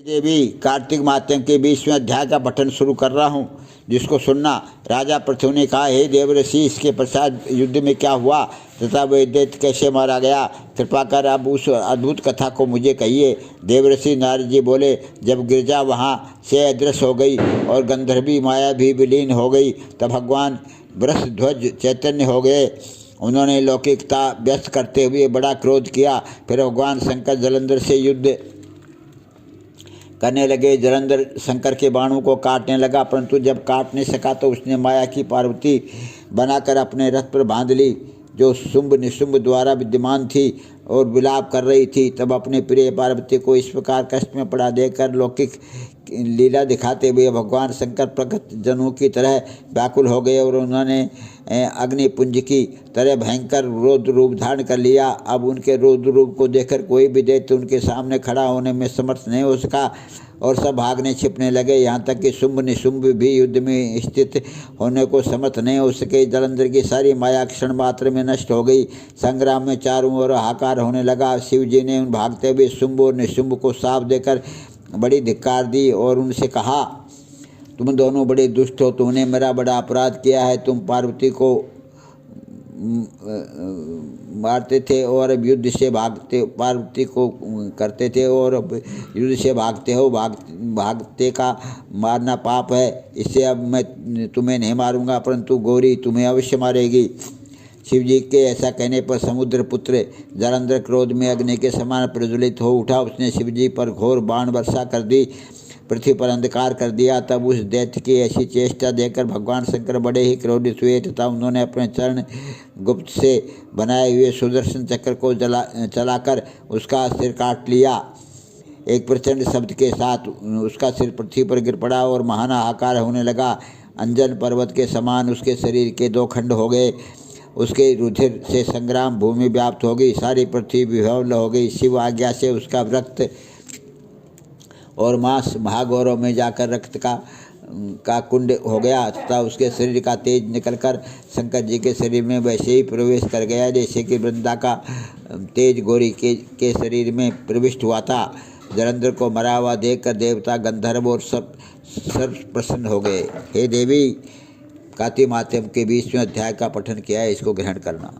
देवी, कार्तिक मात्यम के 20वें अध्याय का पठन शुरू कर रहा हूँ, जिसको सुनना। राजा पृथु ने कहा, हे देवऋषि, इसके पश्चात युद्ध में क्या हुआ तथा वह दैत्य कैसे मारा गया? कृपा कर अब उस अद्भुत कथा को मुझे कहिए। देवऋषि नारद जी बोले, जब गिरजा वहाँ से अदृश्य हो गई और गंधर्वी माया भी विलीन हो गई, तब भगवान वृषध्वज चैतन्य हो गए। उन्होंने लौकिकता व्यस्त करते हुए बड़ा क्रोध किया। फिर भगवान शंकर जलंधर से युद्ध करने लगे। जलंधर शंकर के बाणों को काटने लगा, परंतु जब काट नहीं सका तो उसने माया की पार्वती बनाकर अपने रथ पर बांध ली, जो शुंभ निशुंभ द्वारा विद्यमान थी और विलाप कर रही थी। तब अपने प्रिय पार्वती को इस प्रकार कष्ट में पड़ा देकर लौकिक लीला दिखाते हुए भगवान शंकर प्रगत जनों की तरह व्याकुल हो गए और उन्होंने अग्निपुंज की तरह भयंकर रौद्र रूप धारण कर लिया। अब उनके रौद्र रूप को देखकर कोई भी दैत्य उनके सामने खड़ा होने में समर्थ नहीं हो सका और सब भागने छिपने लगे। यहाँ तक कि शुंभ निशुंभ भी युद्ध में स्थित होने को समर्थ नहीं हो सके। जलंधर की सारी माया क्षण मात्र में नष्ट हो गई। संग्राम में चारों ओर हाहाकार होने लगा। शिव जी ने उन भागते हुए शुंभ और निशुंभ को शाप देकर बड़ी धिक्कार दी और उनसे कहा, तुम दोनों बड़े दुष्ट हो, तुमने मेरा बड़ा अपराध किया है। तुम पार्वती को मारते थे और अब युद्ध से भागते, पार्वती को करते थे और अब युद्ध से भागते हो। भागते का मारना पाप है, इससे अब मैं तुम्हें नहीं मारूंगा, परंतु गौरी तुम्हें अवश्य मारेगी। शिव जी के ऐसा कहने पर समुद्र पुत्र जलंधर क्रोध में अग्नि के समान प्रज्वलित हो उठा। उसने शिव जी पर घोर बाण वर्षा कर दी, पृथ्वी पर अंधकार कर दिया। तब उस दैत्य की ऐसी चेष्टा देखकर भगवान शंकर बड़े ही क्रोधित हुए तथा उन्होंने अपने चरण गुप्त से बनाए हुए सुदर्शन चक्र को चलाकर उसका सिर काट लिया। एक प्रचंड शब्द के साथ उसका सिर पृथ्वी पर गिर पड़ा और महान हाहाकार होने लगा। अंजन पर्वत के समान उसके शरीर के 2 खंड हो गए। उसके रुधिर से संग्राम भूमि व्याप्त हो गई, सारी पृथ्वी विह्वल हो गई। शिव आज्ञा से उसका रक्त और मांस महागौरव में जाकर रक्त का कुंड हो गया तथा उसके शरीर का तेज निकलकर शंकर जी के शरीर में वैसे ही प्रवेश कर गया जैसे कि वृंदा का तेज गौरी के शरीर में प्रविष्ट हुआ था। जलंधर को मरा हुआ देखकर देवता, गंधर्व और सब प्रसन्न हो गए। हे देवी, कार्तिक मात्यम के 20वें अध्याय का पठन किया है, इसको ग्रहण करना।